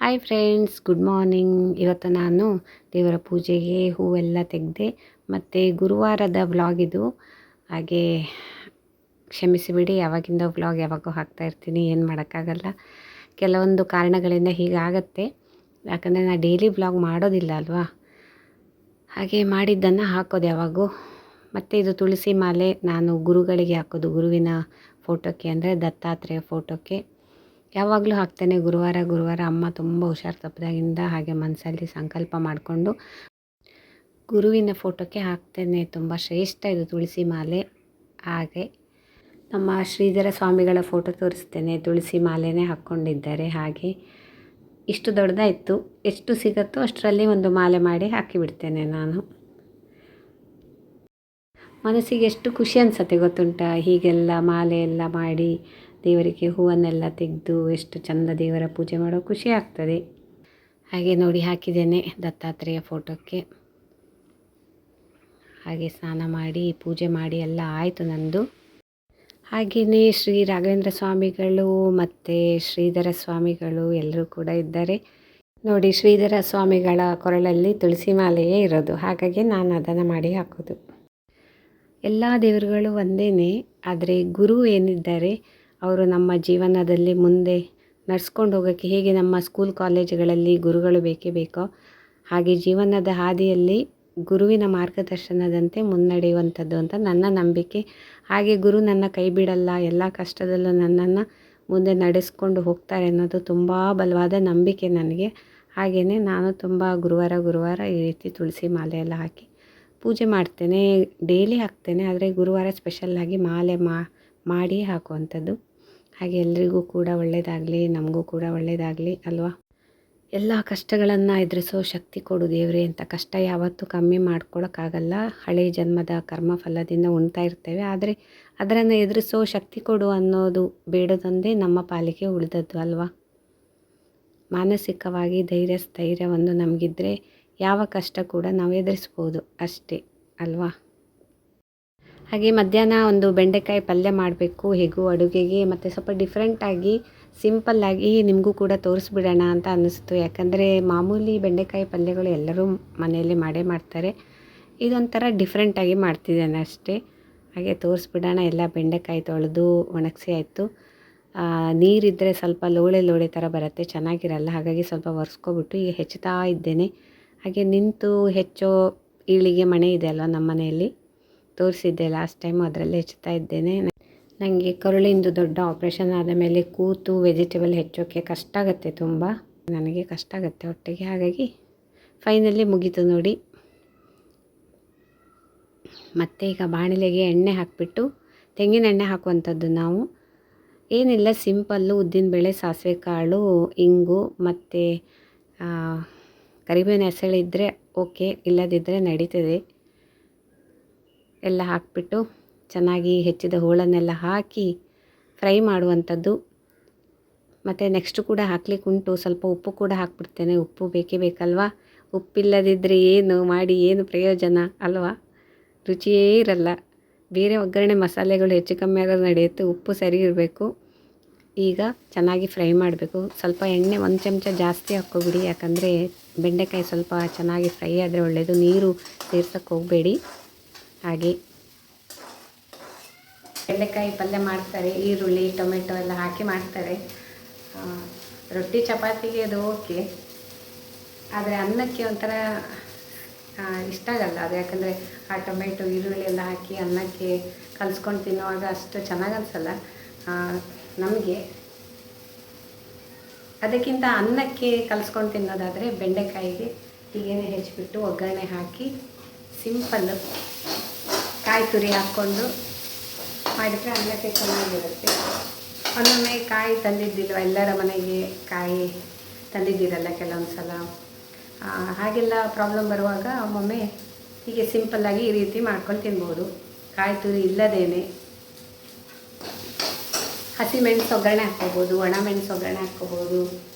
Hi friends, good morning. ಇವತ್ತು ನಾನು ದೇವರ ಪೂಜೆಗೆ ಹೂವೆಲ್ಲ ತೆಗೆದೆ ಮತ್ತು ಗುರುವಾರದ ವ್ಲಾಗ್ ಇದು. ಹಾಗೆ ಕ್ಷಮಿಸಿಬಿಡಿ, ಯಾವಾಗಿಂದ ವ್ಲಾಗ್ ಯಾವಾಗೋ ಹಾಕ್ತಾ ಇರ್ತೀನಿ, ಏನು ಮಾಡೋಕ್ಕಾಗಲ್ಲ. ಕೆಲವೊಂದು ಕಾರಣಗಳಿಂದ ಹೀಗಾಗತ್ತೆ, ಯಾಕಂದರೆ ನಾನು ಡೈಲಿ ವ್ಲಾಗ್ ಮಾಡೋದಿಲ್ಲ ಅಲ್ವಾ. ಹಾಗೆ ಮಾಡಿದ್ದನ್ನು ಹಾಕೋದು ಯಾವಾಗೂ. ಮತ್ತು ಇದು ತುಳಸಿ ಮಾಲೆ ನಾನು ಗುರುಗಳಿಗೆ ಹಾಕೋದು, ಗುರುವಿನ ಫೋಟೋಕ್ಕೆ, ಅಂದರೆ ದತ್ತಾತ್ರೇಯ ಫೋಟೋಕ್ಕೆ ಯಾವಾಗಲೂ ಹಾಕ್ತೇನೆ. ಗುರುವಾರ ಅಮ್ಮ ತುಂಬ ಹುಷಾರು ತಪ್ಪದಾಗಿಂದ ಹಾಗೆ ಮನಸ್ಸಲ್ಲಿ ಸಂಕಲ್ಪ ಮಾಡಿಕೊಂಡು ಗುರುವಿನ ಫೋಟೋಕ್ಕೆ ಹಾಕ್ತೇನೆ. ತುಂಬ ಶ್ರೇಷ್ಠ ಇದು ತುಳಸಿ ಮಾಲೆ. ಹಾಗೆ ನಮ್ಮ ಶ್ರೀಧರ ಸ್ವಾಮಿಗಳ ಫೋಟೋ ತೋರಿಸ್ತೇನೆ, ತುಳಸಿ ಮಾಲೆನೇ ಹಾಕ್ಕೊಂಡಿದ್ದಾರೆ. ಹಾಗೆ ಇಷ್ಟು ದೊಡ್ಡದಾಯಿತು, ಎಷ್ಟು ಸಿಗುತ್ತೋ ಅಷ್ಟರಲ್ಲಿ ಒಂದು ಮಾಲೆ ಮಾಡಿ ಹಾಕಿಬಿಡ್ತೇನೆ ನಾನು. ಮನಸ್ಸಿಗೆ ಎಷ್ಟು ಖುಷಿ ಅನಿಸುತ್ತೆ ಗೊತ್ತುಂಟ, ಹೀಗೆಲ್ಲ ಮಾಲೆ ಎಲ್ಲ ಮಾಡಿ ದೇವರಿಗೆ ಹೂವನ್ನೆಲ್ಲ ತೆಗೆದು ಎಷ್ಟು ಚಂದ ದೇವರ ಪೂಜೆ ಮಾಡೋ ಖುಷಿ ಆಗ್ತದೆ. ಹಾಗೆ ನೋಡಿ ಹಾಕಿದ್ದೇನೆ ದತ್ತಾತ್ರೇಯ ಫೋಟೋಕ್ಕೆ. ಹಾಗೆ ಸ್ನಾನ ಮಾಡಿ ಪೂಜೆ ಮಾಡಿ ಎಲ್ಲ ಆಯಿತು ನಂದು. ಹಾಗೆಯೇ ಶ್ರೀ ರಾಘವೇಂದ್ರ ಸ್ವಾಮಿಗಳು ಮತ್ತು ಶ್ರೀಧರ ಸ್ವಾಮಿಗಳು ಎಲ್ಲರೂ ಕೂಡ ಇದ್ದಾರೆ ನೋಡಿ. ಶ್ರೀಧರ ಸ್ವಾಮಿಗಳ ಕೊರಳಲ್ಲಿ ತುಳಸಿ ಮಾಲೆಯೇ ಇರೋದು, ಹಾಗಾಗಿ ನಾನು ಅದನ್ನು ಮಾಡಿ ಹಾಕೋದು. ಎಲ್ಲ ದೇವರುಗಳು ಒಂದೇ, ಆದರೆ ಗುರು ಏನಿದ್ದಾರೆ ಅವರು ನಮ್ಮ ಜೀವನದಲ್ಲಿ ಮುಂದೆ ನಡ್ಸ್ಕೊಂಡು ಹೋಗೋಕ್ಕೆ ಹೇಗೆ ನಮ್ಮ ಸ್ಕೂಲ್ ಕಾಲೇಜುಗಳಲ್ಲಿ ಗುರುಗಳು ಬೇಕೇ ಬೇಕೋ ಹಾಗೆ ಜೀವನದ ಹಾದಿಯಲ್ಲಿ ಗುರುವಿನ ಮಾರ್ಗದರ್ಶನದಂತೆ ಮುನ್ನಡೆಯುವಂಥದ್ದು ಅಂತ ನನ್ನ ನಂಬಿಕೆ. ಹಾಗೆ ಗುರು ನನ್ನ ಕೈ ಬಿಡಲ್ಲ, ಎಲ್ಲ ಕಷ್ಟದಲ್ಲೂ ನನ್ನನ್ನು ಮುಂದೆ ನಡೆಸ್ಕೊಂಡು ಹೋಗ್ತಾರೆ ಅನ್ನೋದು ತುಂಬ ಬಲವಾದ ನಂಬಿಕೆ ನನಗೆ. ಹಾಗೆಯೇ ನಾನು ತುಂಬ ಗುರುವಾರ ಈ ರೀತಿ ತುಳಸಿ ಮಾಲೆ ಎಲ್ಲ ಹಾಕಿ ಪೂಜೆ ಮಾಡ್ತೇನೆ. ಡೈಲಿ ಹಾಕ್ತೇನೆ, ಆದರೆ ಗುರುವಾರ ಸ್ಪೆಷಲ್ಲಾಗಿ ಮಾಲೆ ಮಾಡಿ ಹಾಕುವಂಥದ್ದು. ಹಾಗೆ ಎಲ್ರಿಗೂ ಕೂಡ ಒಳ್ಳೆಯದಾಗಲಿ, ನಮಗೂ ಕೂಡ ಒಳ್ಳೆಯದಾಗಲಿ ಅಲ್ವಾ. ಎಲ್ಲ ಕಷ್ಟಗಳನ್ನು ಎದುರಿಸೋ ಶಕ್ತಿ ಕೊಡು ದೇವರೇ ಅಂತ. ಕಷ್ಟ ಯಾವತ್ತೂ ಕಮ್ಮಿ ಮಾಡ್ಕೊಳಕ್ಕಾಗಲ್ಲ, ಹಳೆಯ ಜನ್ಮದ ಕರ್ಮಫಲದಿಂದ ಉಣ್ತಾ ಇರ್ತೇವೆ. ಆದರೆ ಅದನ್ನು ಎದುರಿಸೋ ಶಕ್ತಿ ಕೊಡು ಅನ್ನೋದು ಬೇಡದೊಂದೇ ನಮ್ಮ ಪಾಲಿಗೆ ಉಳಿದದ್ದು ಅಲ್ವಾ. ಮಾನಸಿಕವಾಗಿ ಸ್ಥೈರ್ಯ ಒಂದು ನಮಗಿದ್ರೆ ಯಾವ ಕಷ್ಟ ಕೂಡ ನಾವು ಎದುರಿಸ್ಬೋದು ಅಷ್ಟೇ ಅಲ್ವಾ. ಹಾಗೆ ಮಧ್ಯಾಹ್ನ ಒಂದು ಬೆಂಡೆಕಾಯಿ ಪಲ್ಯ ಮಾಡಬೇಕು ಹೇಗೂ ಅಡುಗೆಗೆ, ಮತ್ತು ಸ್ವಲ್ಪ ಡಿಫ್ರೆಂಟಾಗಿ ಸಿಂಪಲ್ಲಾಗಿ ನಿಮಗೂ ಕೂಡ ತೋರಿಸ್ಬಿಡೋಣ ಅಂತ ಅನ್ನಿಸ್ತು. ಯಾಕಂದರೆ ಮಾಮೂಲಿ ಬೆಂಡೆಕಾಯಿ ಪಲ್ಯಗಳು ಎಲ್ಲರೂ ಮನೆಯಲ್ಲಿ ಮಾಡೇ ಮಾಡ್ತಾರೆ, ಇದೊಂಥರ ಡಿಫ್ರೆಂಟಾಗಿ ಮಾಡ್ತಿದ್ದೇನೆ ಅಷ್ಟೇ. ಹಾಗೆ ತೋರಿಸ್ಬಿಡೋಣ. ಎಲ್ಲ ಬೆಂಡೆಕಾಯಿ ತೊಳೆದು ಒಣಗಿಸಿ ಆಯಿತು. ನೀರಿದ್ದರೆ ಸ್ವಲ್ಪ ಲೋಳೆ ಥರ ಬರುತ್ತೆ, ಚೆನ್ನಾಗಿರಲ್ಲ. ಹಾಗಾಗಿ ಸ್ವಲ್ಪ ಒರೆಸ್ಕೊಬಿಟ್ಟು ಈಗ ಹೆಚ್ಚುತ್ತಾ ಇದ್ದೇನೆ. ಹಾಗೆ ನಿಂತು ಹೆಚ್ಚೋ ಈಳಿಗೆ ಮಣೆ ಇದೆ ಅಲ್ವ ನಮ್ಮ ಮನೆಯಲ್ಲಿ, ತೋರಿಸಿದ್ದೆ ಲಾಸ್ಟ್ ಟೈಮು, ಅದರಲ್ಲೇ ಹೆಚ್ಚುತ್ತಾ ಇದ್ದೇನೆ. ನನಗೆ ಕರುಳಿಂದು ದೊಡ್ಡ ಆಪ್ರೇಷನ್ ಆದ ಮೇಲೆ ಕೂತು ವೆಜಿಟೇಬಲ್ ಹೆಚ್ಚೋಕ್ಕೆ ಕಷ್ಟ ಆಗುತ್ತೆ, ತುಂಬ ನನಗೆ ಕಷ್ಟ ಆಗುತ್ತೆ ಹೊಟ್ಟೆಗೆ. ಹಾಗಾಗಿ ಫೈನಲಿ ಮುಗೀತು ನೋಡಿ. ಮತ್ತು ಈಗ ಬಾಣಲೆಗೆ ಎಣ್ಣೆ ಹಾಕಿಬಿಟ್ಟು, ತೆಂಗಿನ ಎಣ್ಣೆ ಹಾಕುವಂಥದ್ದು ನಾವು. ಏನಿಲ್ಲ, ಸಿಂಪಲ್ಲು ಉದ್ದಿನಬೇಳೆ, ಸಾಸಿವೆ ಕಾಳು, ಇಂಗು ಮತ್ತು ಕರಿಬೇವಿನ ಹೆಸಳಿದ್ದರೆ ಓಕೆ, ಇಲ್ಲದಿದ್ದರೆ ನಡೀತದೆ. ಎಲ್ಲ ಹಾಕಿಬಿಟ್ಟು ಚೆನ್ನಾಗಿ ಹೆಚ್ಚಿದ ಹೋಳನ್ನೆಲ್ಲ ಹಾಕಿ ಫ್ರೈ ಮಾಡುವಂಥದ್ದು. ಮತ್ತು ನೆಕ್ಸ್ಟು ಕೂಡ ಹಾಕ್ಲಿಕ್ಕೆ ಉಂಟು, ಸ್ವಲ್ಪ ಉಪ್ಪು ಕೂಡ ಹಾಕ್ಬಿಡ್ತೇನೆ. ಉಪ್ಪು ಬೇಕೇ ಬೇಕಲ್ವಾ, ಉಪ್ಪಿಲ್ಲದಿದ್ದರೆ ಏನು ಮಾಡಿ ಏನು ಪ್ರಯೋಜನ ಅಲ್ವಾ, ರುಚಿಯೇ ಇರಲ್ಲ. ಬೇರೆ ಒಗ್ಗರಣೆ ಮಸಾಲೆಗಳು ಹೆಚ್ಚು ಕಮ್ಮಿ ಆಗೋದು ನಡೆಯುತ್ತೆ, ಉಪ್ಪು ಸರಿ ಇರಬೇಕು. ಈಗ ಚೆನ್ನಾಗಿ ಫ್ರೈ ಮಾಡಬೇಕು. ಸ್ವಲ್ಪ ಎಣ್ಣೆ 1 ಚಮಚ ಜಾಸ್ತಿ ಹಾಕ್ಕೊಬಿಡಿ, ಯಾಕಂದರೆ ಬೆಂಡೆಕಾಯಿ ಸ್ವಲ್ಪ ಚೆನ್ನಾಗಿ ಫ್ರೈ ಆದರೆ ಒಳ್ಳೆಯದು, ನೀರು ಸೇರ್ಸೋಕ್ಕೆ ಹೋಗಬೇಡಿ. ಹಾಗೆ ಬೆಂಡೆಕಾಯಿ ಪಲ್ಯ ಮಾಡ್ತಾರೆ, ಈರುಳ್ಳಿ ಟೊಮೆಟೊ ಎಲ್ಲ ಹಾಕಿ ಮಾಡ್ತಾರೆ. ರೊಟ್ಟಿ ಚಪಾತಿಗೆ ಅದು ಓಕೆ, ಆದರೆ ಅನ್ನಕ್ಕೆ ಒಂಥರ ಇಷ್ಟ ಆಗಲ್ಲ ಅದು. ಯಾಕಂದರೆ ಆ ಟೊಮೆಟೊ ಈರುಳ್ಳಿ ಎಲ್ಲ ಹಾಕಿ ಅನ್ನಕ್ಕೆ ಕಲಿಸ್ಕೊಂಡು ತಿನ್ನುವಾಗ ಅಷ್ಟು ಚೆನ್ನಾಗಿ ಅನಿಸಲ್ಲ ನಮಗೆ. ಅದಕ್ಕಿಂತ ಅನ್ನಕ್ಕೆ ಕಲಿಸ್ಕೊಂಡು ತಿನ್ನೋದಾದರೆ ಬೆಂಡೆಕಾಯಿಗೆ ಹೀಗೇನೆ ಹೆಚ್ಚಿಬಿಟ್ಟು ಒಗ್ಗರಣೆ ಹಾಕಿ ಸಿಂಪಲ್ಲು ಕಾಯಿ ತುರಿ ಹಾಕ್ಕೊಂಡು ಮಾಡಿದರೆ ಅನ್ನಕ್ಕೆ ಚೆನ್ನಾಗಿರುತ್ತೆ. ಒಮ್ಮೊಮ್ಮೆ ಕಾಯಿ ತಂದಿದ್ದಿಲ್ವ, ಎಲ್ಲರ ಮನೆಗೆ ಕಾಯಿ ತಂದಿದ್ದಿರಲ್ಲ ಕೆಲವೊಂದು ಸಲ, ಹಾಗೆಲ್ಲ ಪ್ರಾಬ್ಲಮ್ ಬರುವಾಗ ಒಮ್ಮೊಮ್ಮೆ ಹೀಗೆ ಸಿಂಪಲ್ಲಾಗಿ ಈ ರೀತಿ ಮಾಡ್ಕೊಂಡು ತಿನ್ಬೋದು. ಕಾಯಿ ತುರಿ ಇಲ್ಲದೇನೆ ಹಸಿಮೆಣಸು ಒಗ್ಗರಣೆ ಹಾಕ್ಕೋಬೋದು, ಒಣ ಮೆಣಸು ಒಗ್ಗರಣೆ ಹಾಕ್ಕೋಬೋದು.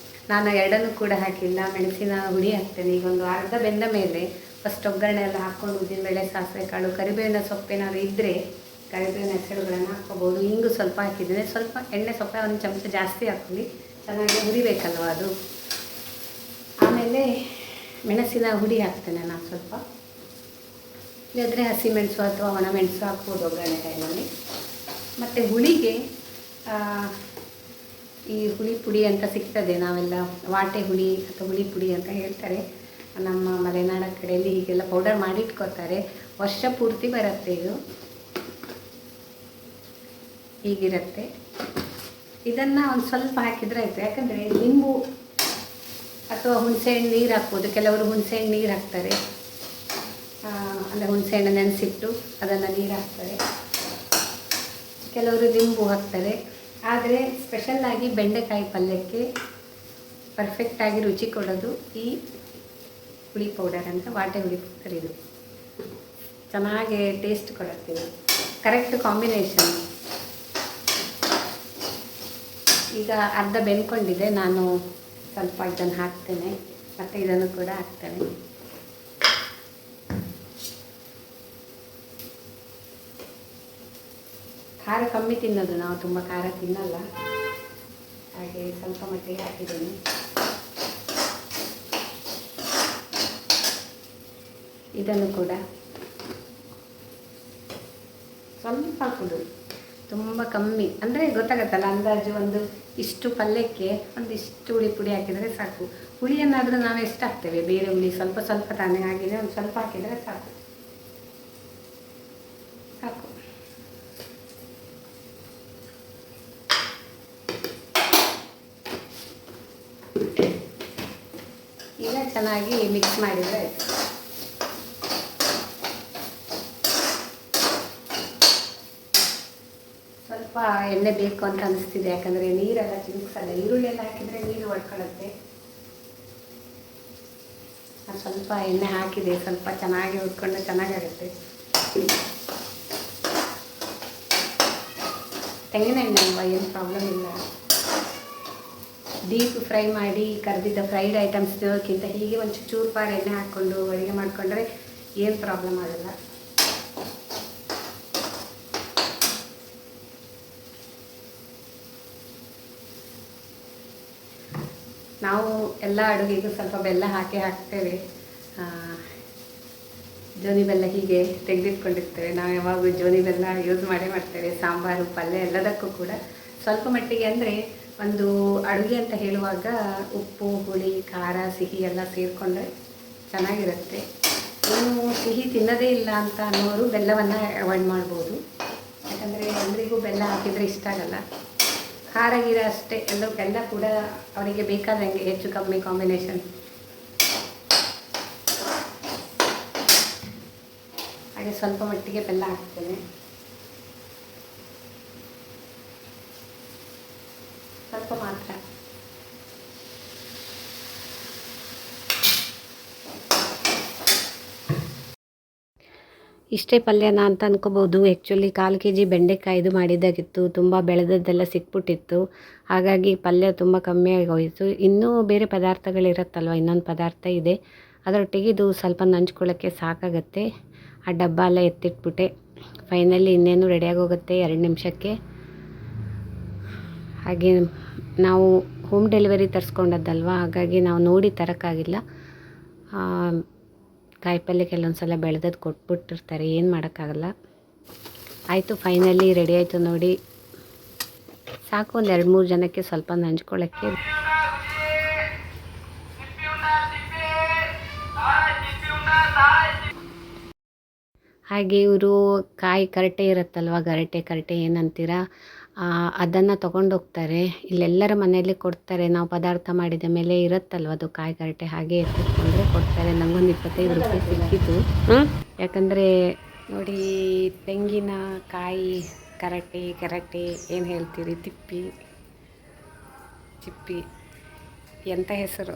ನಾನು ಎರಡನ್ನೂ ಕೂಡ ಹಾಕಿಲ್ಲ, ಮೆಣಸಿನ ಹುಡಿ ಹಾಕ್ತೇನೆ. ಈಗ ಒಂದು ಅರ್ಧ ಬೆಂದ ಮೇಲೆ ಫಸ್ಟ್ ಒಗ್ಗರಣೆ ಎಲ್ಲ ಹಾಕ್ಕೊಂಡು ಉದ್ದಿನಬೇಳೆ, ಸಾಸಿವೆ ಕಾಳು, ಕರಿಬೇವಿನ ಸೊಪ್ಪೇನಾದ್ರು ಇದ್ದರೆ ಕರಿಬೇವಿನ ಹೆಸರುಗಳನ್ನು ಹಾಕ್ಕೋಬೋದು. ಇಂಗು ಸ್ವಲ್ಪ ಹಾಕಿದ್ದೇನೆ, ಸ್ವಲ್ಪ ಎಣ್ಣೆ ಸ್ವಲ್ಪ 1 ಚಮಚ ಜಾಸ್ತಿ ಹಾಕ್ಕೊಳ್ಳಿ, ಚೆನ್ನಾಗಿ ಹುರಿಬೇಕಲ್ವ ಅದು. ಆಮೇಲೆ ಮೆಣಸಿನ ಹುಡಿ ಹಾಕ್ತೇನೆ ನಾನು ಸ್ವಲ್ಪ, ಇಲ್ಲದ್ರೆ ಹಸಿಮೆಣಸು ಅಥವಾ ಒಣಮೆಣಸು ಹಾಕ್ಬೋದು ಒಗ್ಗರಣೆ ಟೈಮಲ್ಲಿ. ಮತ್ತು ಹುಳಿಗೆ ಈ ಹುಳಿ ಪುಡಿ ಅಂತ ಸಿಗ್ತದೆ, ನಾವೆಲ್ಲ ವಾಟೆ ಹುಳಿ ಅಥವಾ ಹುಳಿ ಪುಡಿ ಅಂತ ಹೇಳ್ತಾರೆ ನಮ್ಮ ಮಲೆನಾಡ ಕಡೆಯಲ್ಲಿ. ಹೀಗೆಲ್ಲ ಪೌಡರ್ ಮಾಡಿಟ್ಕೋತಾರೆ, ವರ್ಷ ಪೂರ್ತಿ ಬರುತ್ತೆ ಇದು. ಹೀಗಿರುತ್ತೆ. ಇದನ್ನು ಒಂದು ಸ್ವಲ್ಪ ಹಾಕಿದರೆ ಆಯಿತು. ಯಾಕಂದರೆ ಲಿಂಬು ಅಥವಾ ಹುಣಸೆಹಣ್ಣು ನೀರು ಹಾಕ್ಬೋದು. ಕೆಲವರು ಹುಣಸೆಹಣ್ಣು ನೀರು ಹಾಕ್ತಾರೆ, ಅಂದರೆ ಹುಣಸೆಹಣ್ಣು ನೆನೆಸಿಟ್ಟು ಅದನ್ನು ನೀರು ಹಾಕ್ತಾರೆ. ಕೆಲವರು ಲಿಂಬು ಹಾಕ್ತಾರೆ. ಆದರೆ ಸ್ಪೆಷಲ್ಲಾಗಿ ಬೆಂಡೆಕಾಯಿ ಪಲ್ಯಕ್ಕೆ ಪರ್ಫೆಕ್ಟಾಗಿ ರುಚಿ ಕೊಡೋದು ಈ ಹುಳಿ ಪೌಡರ್ ಅಂತ, ವಾಟೆ ಹುಳಿ ಪೌಡರ್. ಇದು ಚೆನ್ನಾಗಿ ಟೇಸ್ಟ್ ಕೊಡುತ್ತೆ, ಇದು ಕರೆಕ್ಟ್ ಕಾಂಬಿನೇಷನ್. ಈಗ ಅರ್ಧ ಬೆಂದ್ಕೊಂಡಿದೆ, ನಾನು ಸ್ವಲ್ಪ ಇದನ್ನು ಹಾಕ್ತೇನೆ ಮತ್ತು ಇದನ್ನು ಕೂಡ ಹಾಕ್ತೇನೆ. ಖಾರ ಕಮ್ಮಿ ತಿನ್ನೋದು ನಾವು, ತುಂಬ ಖಾರ ತಿನ್ನಲ್ಲ, ಹಾಗೆ ಸ್ವಲ್ಪ ಮಟ್ಟಿಗೆ ಹಾಕಿದ್ದೀನಿ. ಇದನ್ನು ಕೂಡ ಸ್ವಲ್ಪ ಹಾಕೋದು, ತುಂಬ ಕಮ್ಮಿ, ಅಂದರೆ ಗೊತ್ತಾಗತ್ತಲ್ಲ ಅಂದಾಜು. ಒಂದು ಇಷ್ಟು ಪಲ್ಯಕ್ಕೆ ಒಂದಿಷ್ಟು ಹುಳಿ ಪುಡಿ ಹಾಕಿದರೆ ಸಾಕು. ಹುಳಿಯನ್ನಾದರೂ ನಾವು ಎಷ್ಟು ಹಾಕ್ತೇವೆ, ಬೇರೆ ಹುಳಿ ಸ್ವಲ್ಪ ಸ್ವಲ್ಪ ತಾನೇ, ಹಾಗೆಯೇ ಒಂದು ಸ್ವಲ್ಪ ಹಾಕಿದರೆ ಸಾಕು ಸಾಕು. ಈಗ ಚೆನ್ನಾಗಿ ಮಿಕ್ಸ್ ಮಾಡಿದರೆ ಆಯಿತು. ಸ್ವಲ್ಪ ಎಣ್ಣೆ ಬೇಕು ಅಂತ ಅನಿಸ್ತಿದೆ, ಯಾಕಂದರೆ ನೀರೆಲ್ಲ ಚಿಮುಕ್ಸಲ್ಲ. ಈರುಳ್ಳಿ ಎಲ್ಲ ಹಾಕಿದರೆ ನೀರು ಹೊಡ್ಕೊಳ್ಳುತ್ತೆ. ಸ್ವಲ್ಪ ಎಣ್ಣೆ ಹಾಕಿದೆ, ಸ್ವಲ್ಪ ಚೆನ್ನಾಗಿ ಹುಡ್ಕೊಂಡು ಚೆನ್ನಾಗಾಗುತ್ತೆ. ತೆಂಗಿನ ಎಣ್ಣೆ ಅಲ್ವಾ, ಏನು ಪ್ರಾಬ್ಲಮ್ ಇಲ್ಲ. ಡೀಪ್ ಫ್ರೈ ಮಾಡಿ ಕರೆದಿದ್ದ ಫ್ರೈಡ್ ಐಟಮ್ಸ್ ತಿನ್ನೋಕ್ಕಿಂತ ಹೀಗೆ ಒಂದು ಚೂರು ಪಾರು ಎಣ್ಣೆ ಹಾಕ್ಕೊಂಡು ಅಡುಗೆ ಮಾಡಿಕೊಂಡ್ರೆ ಏನು ಪ್ರಾಬ್ಲಮ್ ಆಗಲ್ಲ. ನಾವು ಎಲ್ಲ ಅಡುಗೆಗೂ ಸ್ವಲ್ಪ ಬೆಲ್ಲ ಹಾಕ್ತೇವೆ. ಜೋನಿ ಬೆಲ್ಲ ಹೀಗೆ ತೆಗೆದಿಟ್ಕೊಂಡಿರ್ತೇವೆ. ನಾವು ಯಾವಾಗಲೂ ಜೋನಿ ಬೆಲ್ಲ ಯೂಸ್ ಮಾಡ್ತೇವೆ, ಸಾಂಬಾರು ಪಲ್ಯ ಎಲ್ಲದಕ್ಕೂ ಕೂಡ ಸ್ವಲ್ಪ ಮಟ್ಟಿಗೆ. ಅಂದರೆ ಒಂದು ಅಡುಗೆ ಅಂತ ಹೇಳುವಾಗ ಉಪ್ಪು, ಹುಳಿ, ಖಾರ, ಸಿಹಿ ಎಲ್ಲ ಸೇರಿಕೊಂಡ್ರೆ ಚೆನ್ನಾಗಿರುತ್ತೆ. ಇನ್ನು ಸಿಹಿ ತಿನ್ನೋದೇ ಇಲ್ಲ ಅಂತ ಅನ್ನೋರು ಬೆಲ್ಲವನ್ನು ಅವಾಯ್ಡ್ ಮಾಡ್ಬೋದು, ಯಾಕಂದರೆ ಎಲ್ಲರಿಗೂ ಬೆಲ್ಲ ಹಾಕಿದರೆ ಇಷ್ಟ ಆಗಲ್ಲ. ಖಾರ ಗೀರ ಅಷ್ಟೇ, ಎಲ್ಲ ಕೂಡ ಅವರಿಗೆ ಬೇಕಾದಂಗೆ ಹೆಚ್ಚು ಕಮ್ಮಿ ಕಾಂಬಿನೇಷನ್. ಹಾಗೆ ಸ್ವಲ್ಪ ಮಟ್ಟಿಗೆ ಬೆಲ್ಲ ಹಾಕ್ತೇನೆ, ಸ್ವಲ್ಪ ಮಾತ್ರ. ಇಷ್ಟೇ ಪಲ್ಯನ ಅಂತ ಅನ್ಕೋಬೋದು. ಆ್ಯಕ್ಚುಲಿ 1/4 kg ಬೆಂಡೆಕಾಯಿದು ಮಾಡಿದ್ದಾಗಿತ್ತು, ತುಂಬ ಬೆಳೆದದ್ದೆಲ್ಲ ಸಿಕ್ಬಿಟ್ಟಿತ್ತು. ಹಾಗಾಗಿ ಪಲ್ಯ ತುಂಬ ಕಮ್ಮಿಯಾಗಿ ಹೋಯಿತು. ಇನ್ನೂ ಬೇರೆ ಪದಾರ್ಥಗಳಿರುತ್ತಲ್ವ, ಇನ್ನೊಂದು ಪದಾರ್ಥ ಇದೆ, ಅದರೊಟ್ಟಿಗೆ ಇದು ಸ್ವಲ್ಪ ನಂಚ್ಕೊಳ್ಳೋಕ್ಕೆ ಸಾಕಾಗತ್ತೆ. ಆ ಡಬ್ಬ ಎಲ್ಲ ಎತ್ತಿಟ್ಬಿಟ್ಟೆ. ಫೈನಲಿ ಇನ್ನೇನು ರೆಡಿಯಾಗಿ ಹೋಗುತ್ತೆ 2 ನಿಮಿಷಕ್ಕೆ. ಹಾಗೆ ನಾವು ಹೋಮ್ ಡೆಲಿವರಿ ತರಿಸ್ಕೊಂಡದ್ದಲ್ವ, ಹಾಗಾಗಿ ನಾವು ನೋಡಿ ತರೋಕ್ಕಾಗಿಲ್ಲ. ಕಾಯಿಪಲ್ಯ ಕೆಲವೊಂದು ಸಲ ಬೆಳೆದದ್ದು ಕೊಟ್ಬಿಟ್ಟಿರ್ತಾರೆ, ಏನು ಮಾಡೋಕ್ಕಾಗಲ್ಲ. ಆಯಿತು, ಫೈನಲಿ ರೆಡಿ ಆಯಿತು ನೋಡಿ. ಸಾಕು, ಒಂದು 2-3 ಜನಕ್ಕೆ ಸ್ವಲ್ಪ ನಂಚ್ಕೊಳ್ಳೋಕ್ಕೆ. ಹಾಗೆ ಇವರು ಕಾಯಿ ಕರಟೆ ಇರುತ್ತಲ್ವ, ಕರಟೆ ಏನಂತೀರ, ಅದನ್ನು ತೊಗೊಂಡೋಗ್ತಾರೆ. ಇಲ್ಲೆಲ್ಲರ ಮನೆಯಲ್ಲಿ ಕೊಡ್ತಾರೆ. ನಾವು ಪದಾರ್ಥ ಮಾಡಿದ ಮೇಲೆ ಇರುತ್ತಲ್ವ ಅದು ಕಾಯಿ ಕರಟೆ, ಹಾಗೆ ಎತ್ತಿಟ್ಕೊಂಡ್ರೆ ಕೊಡ್ತಾರೆ. ನನಗೊಂದು 25 ರೂಪಾಯಿ ಸಿಕ್ಕಿತು. ಯಾಕಂದರೆ ನೋಡಿ, ತೆಂಗಿನ ಕಾಯಿ ಕರಟೆ ಏನು ಹೇಳ್ತೀರಿ, ಚಿಪ್ಪಿ ಎಂಥ ಹೆಸರು.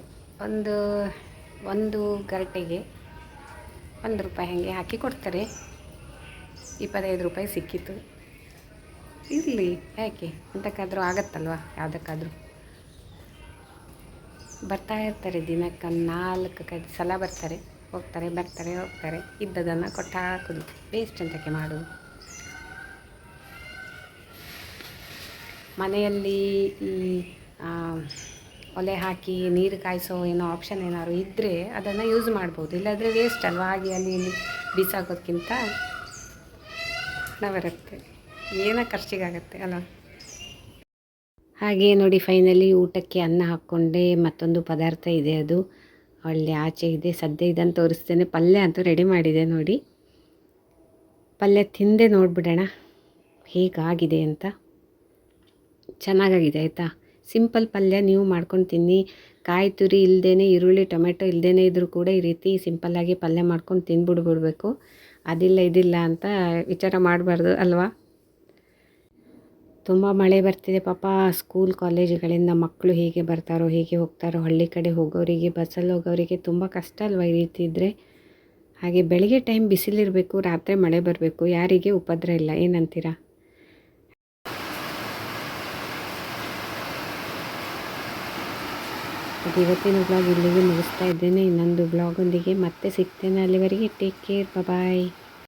ಒಂದು ಕರಟೆಗೆ 1 ರೂಪಾಯಿ ಹಾಗೆ ಹಾಕಿ ಕೊಡ್ತಾರೆ. 25 ರೂಪಾಯಿ ಸಿಕ್ಕಿತು. ಇರಲಿ, ಯಾಕೆ ಅಂತಕ್ಕಾದರೂ ಆಗತ್ತಲ್ವ, ಯಾವುದಕ್ಕಾದರೂ. ಬರ್ತಾ ಇರ್ತಾರೆ, ದಿನಕ್ಕೆ 4-5 ಸಲ ಬರ್ತಾರೆ, ಹೋಗ್ತಾರೆ. ಇದ್ದದನ್ನು ಕೊಟ್ಟು ಹಾಕೋದು, ವೇಸ್ಟ್ ಅಂತಕ್ಕೆ ಮಾಡೋದು. ಮನೆಯಲ್ಲಿ ಈ ಒಲೆ ಹಾಕಿ ನೀರು ಕಾಯಿಸೋ ಏನೋ ಆಪ್ಷನ್ ಏನಾದ್ರು ಇದ್ದರೆ ಅದನ್ನು ಯೂಸ್ ಮಾಡ್ಬೋದು. ಇಲ್ಲಾಂದರೆ ವೇಸ್ಟ್ ಅಲ್ವಾ, ಹಾಗೆ ಅಲ್ಲಿ ಇಲ್ಲಿ ಬೀಸಾಕೋದ್ಕಿಂತ ಹಣ ಬರುತ್ತೆ, ಏನೋ ಖರ್ಚಿಗಾಗತ್ತೆ ಅಲ್ಲ. ಹಾಗೆ ನೋಡಿ ಫೈನಲಿ ಊಟಕ್ಕೆ ಅನ್ನ ಹಾಕ್ಕೊಂಡೆ. ಮತ್ತೊಂದು ಪದಾರ್ಥ ಇದೆ, ಅದು ಒಳ್ಳೆ ಆಚೆ ಇದೆ, ಸದ್ಯ ಇದನ್ನು ತೋರಿಸ್ತೇನೆ. ಪಲ್ಯ ಅಂತೂ ರೆಡಿ ಮಾಡಿದೆ ನೋಡಿ. ಪಲ್ಯ ತಿಂದೆ ನೋಡಿಬಿಡೋಣ ಹೇಗಾಗಿದೆ ಅಂತ. ಚೆನ್ನಾಗಾಗಿದೆ ಆಯಿತಾ. ಸಿಂಪಲ್ ಪಲ್ಯ ನೀವು ಮಾಡ್ಕೊಂಡು ತಿನ್ನಿ. ಕಾಯಿ ತುರಿ ಇಲ್ಲದೇ, ಈರುಳ್ಳಿ ಟೊಮೆಟೊ ಇಲ್ಲದೇ ಇದ್ದರೂ ಕೂಡ ಈ ರೀತಿ ಸಿಂಪಲ್ಲಾಗಿ ಪಲ್ಯ ಮಾಡ್ಕೊಂಡು ತಿಂದ್ಬಿಡ್ಬಿಡ್ಬೇಕು. ಅದಿಲ್ಲ ಇದಿಲ್ಲ ಅಂತ ವಿಚಾರ ಮಾಡಬಾರ್ದು ಅಲ್ವಾ. ತುಂಬ ಮಳೆ ಬರ್ತಿದೆ ಪಾಪ. ಸ್ಕೂಲ್ ಕಾಲೇಜುಗಳಿಂದ ಮಕ್ಕಳು ಹೇಗೆ ಬರ್ತಾರೋ ಹೇಗೆ ಹೋಗ್ತಾರೋ, ಹಳ್ಳಿ ಕಡೆ ಹೋಗೋರಿಗೆ, ಬಸ್ಸಲ್ಲಿ ಹೋಗೋರಿಗೆ ತುಂಬ ಕಷ್ಟ ಅಲ್ವಾ ಈ ರೀತಿ ಇದ್ದರೆ. ಹಾಗೆ ಬೆಳಗ್ಗೆ ಟೈಮ್ ಬಿಸಿಲಿರಬೇಕು, ರಾತ್ರಿ ಮಳೆ ಬರಬೇಕು, ಯಾರಿಗೆ ಉಪದ್ರ ಇಲ್ಲ. ಏನಂತೀರಾ? ಅದು ಇವತ್ತಿನ ಬ್ಲಾಗ್ ಇಲ್ಲಿಗೆ ಮುಗಿಸ್ತಾ ಇದ್ದೇನೆ. ಇನ್ನೊಂದು ಬ್ಲಾಗೊಂದಿಗೆ ಮತ್ತೆ ಸಿಗ್ತೇನೆ. ಅಲ್ಲಿವರೆಗೆ ಟೇಕ್ ಕೇರ್, ಬಾಯ್.